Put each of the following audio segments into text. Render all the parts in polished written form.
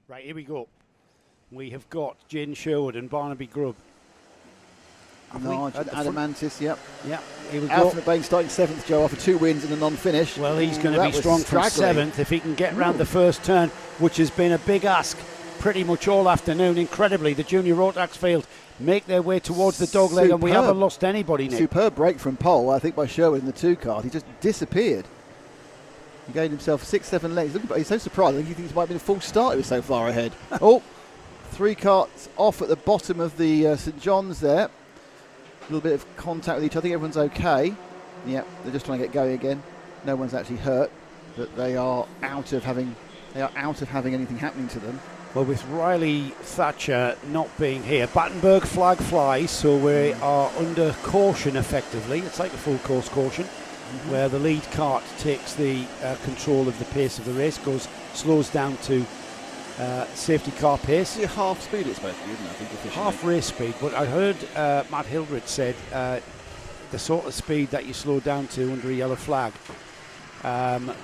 Right, here we go. We have got Jaden Sherwood and Barnaby Grubb. Large and Adamantis, yep. Yeah, here we go. Alfred Bain starting 7th, Joe, after 2 wins and a non-finish. Well, he's going to be strong from 7th if he can get round the first turn, which has been a big ask pretty much all afternoon. Incredibly, the junior Rotax field make their way towards the dogleg, and we haven't lost anybody, Nick. Superb break from pole, I think, by Sherwood in the 2 card. He just disappeared. He gained himself 6-7 lengths. He's so surprised. I think he thinks it might have been a full start. He was so far ahead. 3 carts off at the bottom of the St John's there. A little bit of contact with each other. I think everyone's okay. Yeah, they're just trying to get going again. No one's actually hurt, but they are out of having anything happening to them. Well, with Riley Thatcher not being here, Battenberg flag flies, so we are under caution effectively. It's like a full course caution, where the lead cart takes the control of the pace of the race, slows down to safety car pace. It's half speed it's supposed to be, isn't it? I think officially. Half race speed, but I heard Matt Hildreth said the sort of speed that you slow down to under a yellow flag,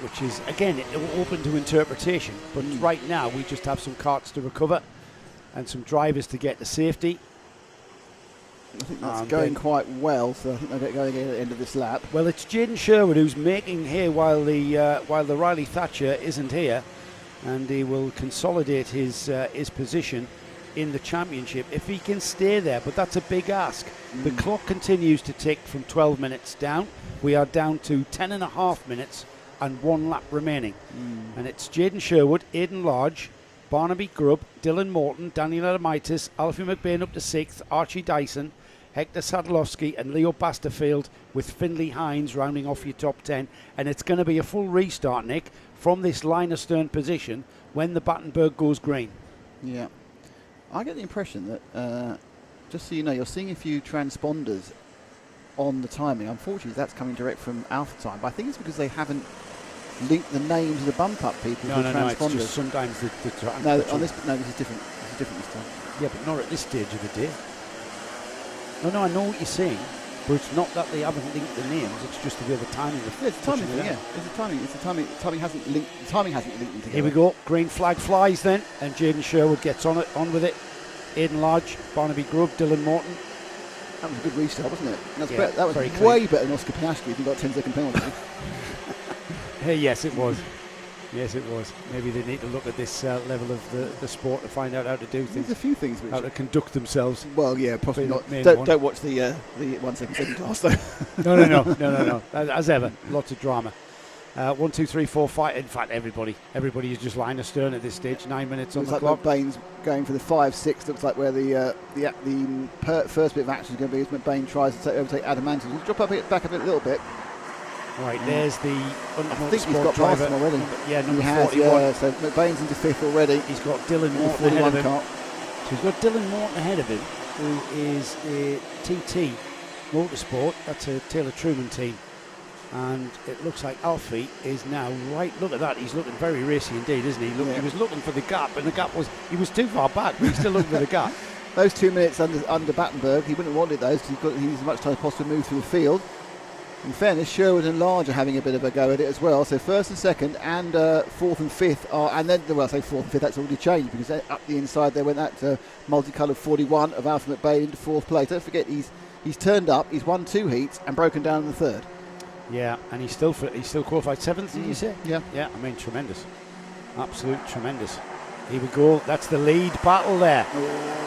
which is, again, open to interpretation. But right now we just have some carts to recover and some drivers to get to safety. I think that's going quite well, so I think they'll get going again at the end of this lap. Well, it's Jaden Sherwood who's making here while the Riley Thatcher isn't here, and he will consolidate his position in the championship if he can stay there, but that's a big ask. The clock continues to tick from 12 minutes down. We are down to 10.5 minutes and 1 lap remaining. And it's Jaden Sherwood, Aidan Lodge, Barnaby Grubb, Dylan Morton, Daniel Adamitis, Alfie McBain up to 6th, Archie Dyson, Hector Sadlowski and Leo Basterfield, with Finley Hines rounding off your top 10. And it's going to be a full restart, Nick, from this line astern position when the Battenberg goes green. Yeah. I get the impression that, just so you know, you're seeing a few transponders on the timing. Unfortunately, that's coming direct from Alpha Time, but I think it's because they haven't linked the names of the bump-up people to the transponders. No, it's just sometimes this is different. This is different this time. Yeah, but not at this stage of the day. No, I know what you're saying, but it's not that they haven't linked the names. It's just the way the timing. It's the timing. Yeah, it's the timing. It's the timing. The timing hasn't linked them together. Here we go. Green flag flies then, and Jaden Sherwood gets on with it. Aidan Lodge, Barnaby Grubb, Dylan Morton. That was a good restart, wasn't it? That was way clean. Better than Oscar Piastri if he got 10-second penalty. Hey, yes, it was. Yes, it was. Maybe they need to look at this level of the sport to find out how to do things. There's a few things how to conduct themselves. Well, yeah, possibly not. Don't watch the 1 second class though. No. As ever, lots of drama. 1, 2, 3, 4, 5. In fact, everybody is just line astern at this stage. 9 minutes on the clock. McBain's going for the 5-6. Looks like where the first bit of action is going to be as McBain tries to overtake Adamantis. We'll drop back a little bit. Right, there's the I think he's got past him already. Number 41. Yeah, so McBain's into 5th already. He's got Dylan Morton ahead of him. So he's got Dylan Morton ahead of him, who is a TT Motorsport. That's a Taylor Truman team. And it looks like Alfie is now right. Look at that. He's looking very racy indeed, isn't he? He was looking for the gap, and the gap he was too far back, but he's still looking for the gap. Those 2 minutes under Battenberg, he wouldn't have wanted those because he needs as much time as possible to move through the field. In fairness, Sherwood and Large are having a bit of a go at it as well. So 1st and 2nd and 4th and 5th are, and then, well, I say 4th and 5th, that's already changed because up the inside there went that multicoloured 41 of Alfie McBain into 4th place. Don't forget, he's turned up, he's won 2 heats and broken down in the 3rd. Yeah, and he's still qualified 7th, did you say? Yeah. Yeah, I mean, tremendous. Absolute tremendous. Here we go. That's the lead battle there.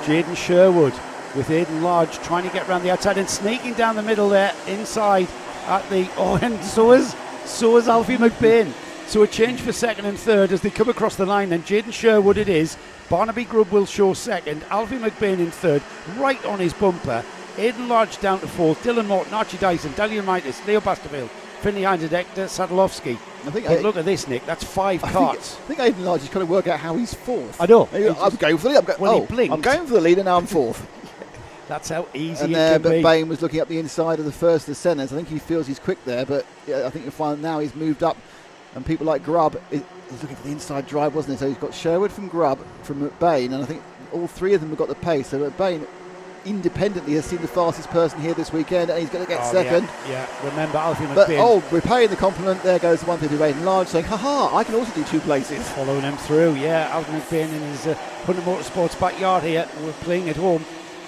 Jaden Sherwood with Aidan Lodge trying to get around the outside and sneaking down the middle there inside at the... Oh, and so is Alfie McBain. So a change for 2nd and 3rd as they come across the line. Then Jaden Sherwood it is. Barnaby Grubb will show 2nd. Alfie McBain in 3rd, right on his bumper. Aidan Lodge down to 4th, Dylan Morton, Archie Dyson, Daniel Mitis, Leo Basterfield, Finley Hines and Hector Sadlowski. Look at this, Nick, that's 5 carts. I think Aidan Lodge is trying to work out how he's 4th. I know. I'm going for the lead. I'm going for the lead and now I'm 4th. That's how easy and it can be. But Bain was looking up the inside of the first of the centres. I think he feels he's quick there, but I think you'll find now he's moved up. And people like Grubb, he's looking for the inside drive, wasn't he? So he's got Sherwood from Grubb, from McBain, and I think all 3 of them have got the pace. So McBain independently has seen the fastest person here this weekend, and he's going to get second. Yeah, remember Alfie But McBain. we're paying the compliment. There goes the 150 Large saying, haha, I can also do 2 places. Following him through, yeah. Alfie McBain in his Hunter Motorsports backyard here. We're playing at home.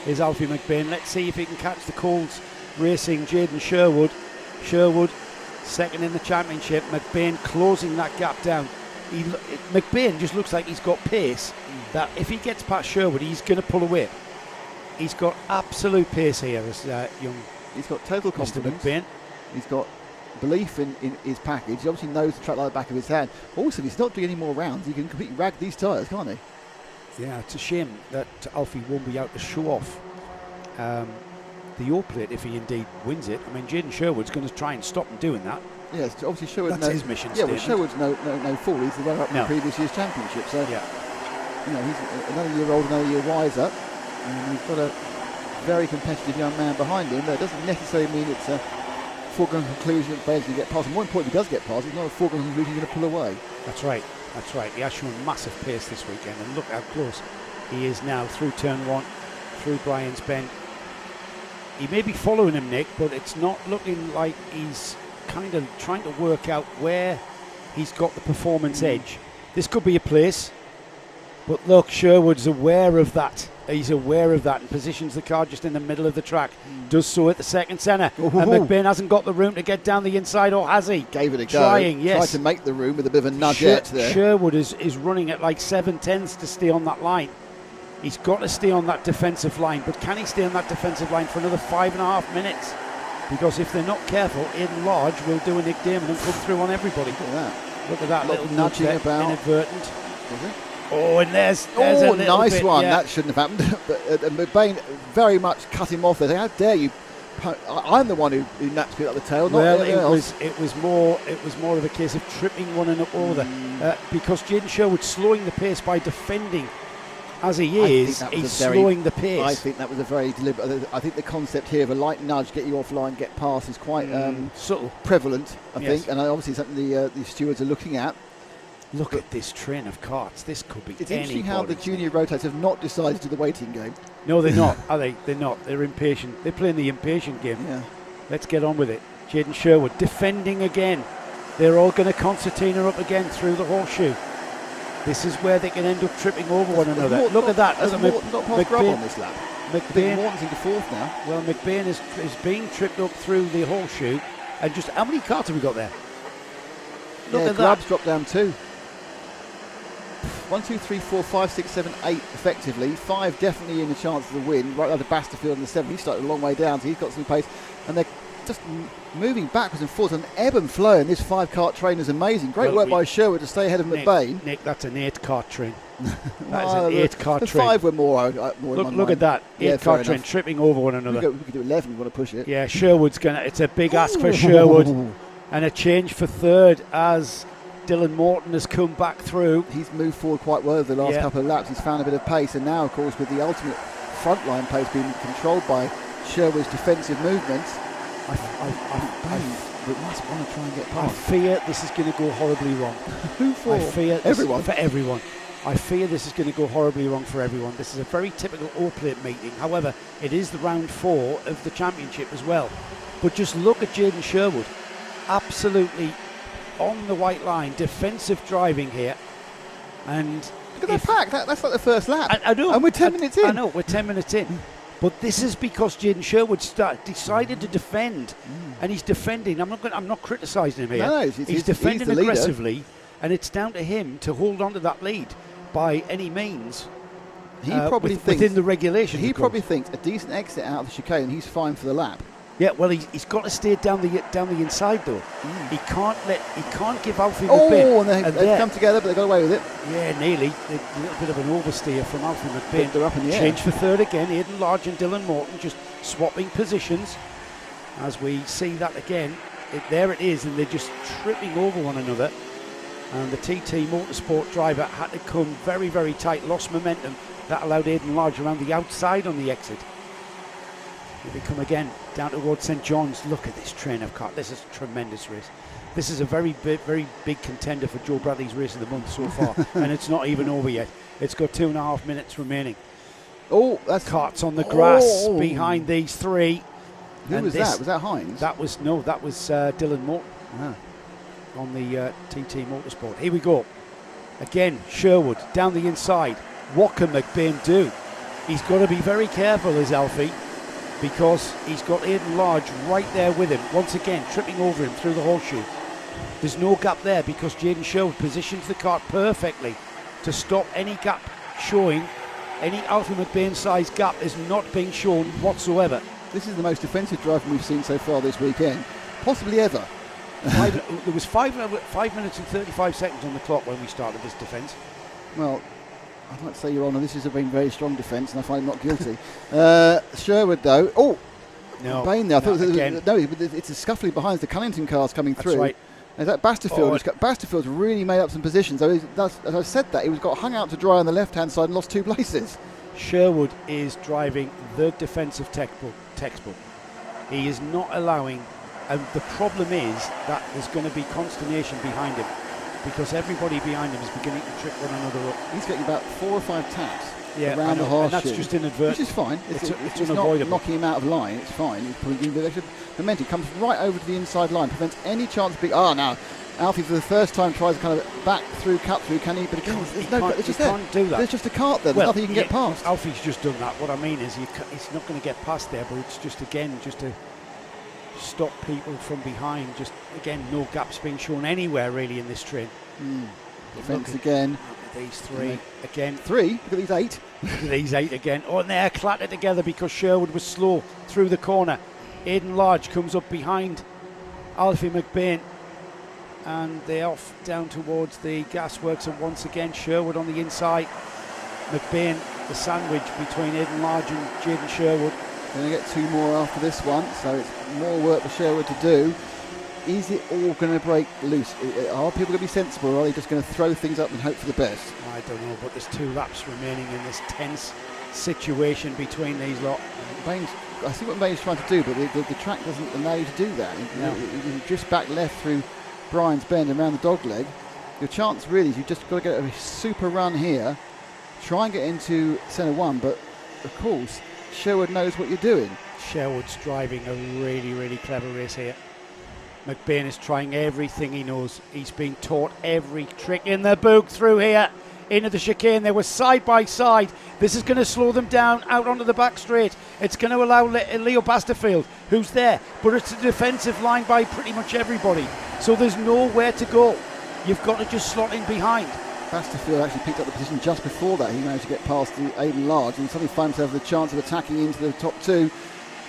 Is Alfie McBain. Let's see if he can catch the Colts Racing Jaden Sherwood. Sherwood second in the championship. McBain closing that gap down. McBain just looks like he's got pace. That if he gets past Sherwood, he's going to pull away. He's got absolute pace here, this young. He's got total confidence. Mr. McBain. He's got belief in his package. He obviously knows the track like the back of his hand. Also, if he's not doing any more rounds, he can completely rag these tyres, can't he? Yeah, it's a shame that Alfie won't be out to show off the O plate if he indeed wins it. I mean, Jaden Sherwood's going to try and stop him doing that. Yes, obviously Sherwood. That's his mission. Yeah, well, Sherwood's no fool. He's the runner-up in the previous year's championship. So, yeah, he's another year older, another year wiser, and he's got a very competitive young man behind him. That doesn't necessarily mean it's a foregone conclusion that Bailey's going to get past. And more importantly, he does get past. It's not a foregone conclusion he's going to pull away. That's right. That's right. He has shown massive pace this weekend, and look how close he is now through turn 1, through Brian's Bend. He may be following him, Nick, but it's not looking like he's kind of trying to work out where he's got the performance edge. This could be a place, but look, Sherwood's aware of that. He's aware of that and positions the car just in the middle of the track. Does so at the second centre. And McBain hasn't got the room to get down the inside, or has he? Gave it a go. Trying, yes. Tried to make the room with a bit of a nudgette there. Sherwood is running at like 7/10 to stay on that line. He's got to stay on that defensive line, but can he stay on that defensive line for another 5.5 minutes? Because if they're not careful, Aidan Large will do a Nick Damon and come through on everybody. Look at that. Look at that little nudging nudge about. Inadvertent. Was it? Oh, and there's a nice bit, one. Yeah. That shouldn't have happened. But McBain very much cut him off there. How dare you? I'm the one who napped it up the tail. Well, not it was more of a case of tripping one another because Jaden Sherwood slowing the pace by defending. As he is, he's slowing the pace. I think that was a very deliberate. I think the concept here of a light nudge, get you offline, get past, is quite subtle, prevalent. I think, and obviously something the stewards are looking at. Look at this train of carts. This could be. It's interesting how the junior rotates have not decided to do the waiting game. No, they're not, are they? They're not. They're impatient. They're playing the impatient game. Yeah. Let's get on with it. Jaden Sherwood defending again. They're all going to concertina up again through the horseshoe. This is where they can end up tripping over one another. Look at that. There's not past Grub on this lap. McBain, Morton's into fourth now. Well, McBain is being tripped up through the horseshoe. And just how many carts have we got there? Look at Grub's that. dropped down 2. 1, 2, 3, 4, 5, 6, 7, 8 effectively. 5 definitely in the chance of the win. Right under Basterfield in the 7. He started a long way down, so he's got some pace. And they're just moving backwards and forwards, an ebb and flow, and this 5-cart train is amazing. Great work by Sherwood to stay ahead of McBain. Nick, that's an 8-cart train. That is an 8-cart train. The 5 were more. Look at that 8-cart train tripping over one another. We could do 11 if we want to push it. Yeah, Sherwood's gonna. It's a big ask for Sherwood, and a change for third as Dylan Morton has come back through. He's moved forward quite well the last couple of laps. He's found a bit of pace, and now, of course, with the ultimate frontline pace being controlled by Sherwood's defensive movements. We must want to try and get past. I fear this is going to go horribly wrong. Who for? I fear everyone. For everyone. I fear this is going to go horribly wrong for everyone. This is a very typical O-plate meeting. However, it is the round 4 of the championship as well. But just look at Jaden Sherwood. Absolutely on the white line. Defensive driving here. And look at that pack. That's like the first lap. I know. And we're 10 minutes in. I know. We're 10 minutes in. But this is because Jaden Sherwood decided to defend, and he's defending. I'm not criticising him here. No, he's defending aggressively, and it's down to him to hold on to that lead by any means. He probably thinks within the regulation. He probably thinks a decent exit out of the chicane, and he's fine for the lap. Yeah, well, he's got to stay down the inside though. He can't give Alfie McBain. Oh, and they've come together, but they got away with it. Yeah, nearly. A little bit of an oversteer from Alfie McBain. They're up in the air. Change for third again. Aidan Large and Dylan Morton just swapping positions. As we see that again, there it is, and they're just tripping over one another. And the TT Motorsport driver had to come very, very tight, lost momentum. That allowed Aidan Large around the outside on the exit. Here they come again down towards St John's. Look at this train of cars. This is a tremendous race. This is a very big contender for Joe Bradley's race of the month so far, and it's not even over yet. It's got 2.5 minutes remaining. Oh, that's Karts on the grass behind these three. Who was that? Was that Hines? That was Dylan Morton on the TT Motorsport. Here we go. Again, Sherwood down the inside. What can McBain do? He's got to be very careful, is Alfie, because he's got Aidan Large right there with him. Once again, tripping over him through the horseshoe. There's no gap there because Jaden Sherwood positions the kart perfectly to stop any gap showing. Any Alfie McBain size gap is not being shown whatsoever. This is the most defensive driving we've seen so far this weekend, possibly ever. There was 5 minutes and 35 seconds on the clock when we started this defence. Well, I'd like to say, Your Honour, this has been very strong defence, and I find him not guilty. Sherwood, though. Oh, no. Bain there. I thought again. No, it's a scuffling behind the Cunnington cars coming through. That's right. Is that Basterfield? Basterfield's really made up some positions. As I said that, he got hung out to dry on the left-hand side and lost 2 places. Sherwood is driving the defensive textbook. He is not allowing, and the problem is that there's going to be consternation behind him because everybody behind him is beginning to trick one another up. He's getting about 4 or 5 taps the around horseshoe. And that's just inadvertent. Which is fine. It's not knocking him out of line. It's fine. He's putting the extra momentum. Comes right over to the inside line. Prevents any chance of big... now, Alfie for the first time tries to kind of back through, cut through. Can he? But again, can't do that. There's just a cart there. There's nothing you can get past. Alfie's just done that. What I mean is he's not going to get past there, but it's just to stop people from behind. Just, again, no gaps being shown anywhere really in this train. Defence again. Look at these 3 again. 3? Look at these 8. Look at these 8 again. Oh, and they're clattered together because Sherwood was slow through the corner. Aidan Large comes up behind Alfie McBain, and they're off down towards the gasworks, and once again Sherwood on the inside. McBain, the sandwich between Aidan Large and Jaden Sherwood. Going to get 2 more after this one, so it's more work for Sherwood to do. Is it all going to break loose? Are people going to be sensible, or are they just going to throw things up and hope for the best? I don't know, but there's 2 laps remaining in this tense situation between these lot. I see what Bain's trying to do, but the track doesn't allow you to do that. You just back left through Brian's Bend and around the dog leg. Your chance really is you've just got to get a super run here, try and get into centre 1, but of course Sherwood knows what you're doing. Sherwood's driving a really, really clever race here. McBain is trying everything he knows. He's being taught every trick in the book through here into the chicane. They were side by side. This is going to slow them down out onto the back straight. It's going to allow Leo Basterfield, who's there, but it's a defensive line by pretty much everybody. So there's nowhere to go. You've got to just slot in behind. Basterfield actually picked up the position just before that. He managed to get past the Aidan Large and suddenly finds himself the chance of attacking into the top 2.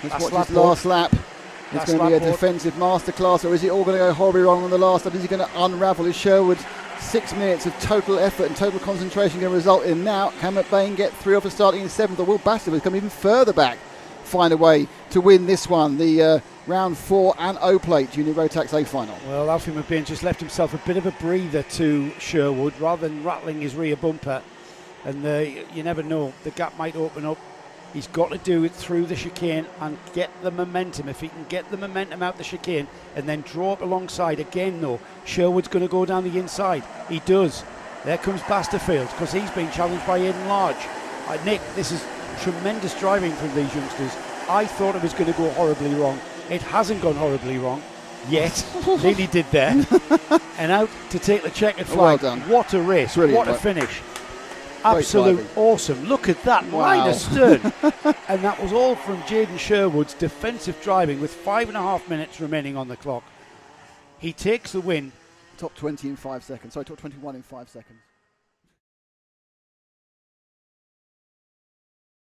Let's watch his last lap. It's going to be a defensive masterclass, or is it all going to go horribly wrong on the last lap? Is he going to unravel? Is Sherwood 6 minutes of total effort and total concentration going to result in now? Can McBain get 3 off for starting in 7th, or will Basterfield come even further back, find a way to win this one, the round 4 and O-Plate Junior Rotax A final? Well, Alfie McBain just left himself a bit of a breather to Sherwood rather than rattling his rear bumper, and you never know, the gap might open up. He's got to do it through the chicane and get the momentum. If he can get the momentum out the chicane and then draw up alongside again, though, Sherwood's going to go down the inside. He does. There comes Basterfield because he's been challenged by Aidan Large. Nick, this is tremendous driving from these youngsters. I thought it was going to go horribly wrong. It hasn't gone horribly wrong yet. Nearly did there. And out to take the checkered flag. Well done. What a race. What a finish. Absolute awesome. Look at that. Line astern. And that was all from Jaden Sherwood's defensive driving with 5.5 minutes remaining on the clock. He takes the win. Top 20 in 5 seconds. Sorry, top 21 in 5 seconds.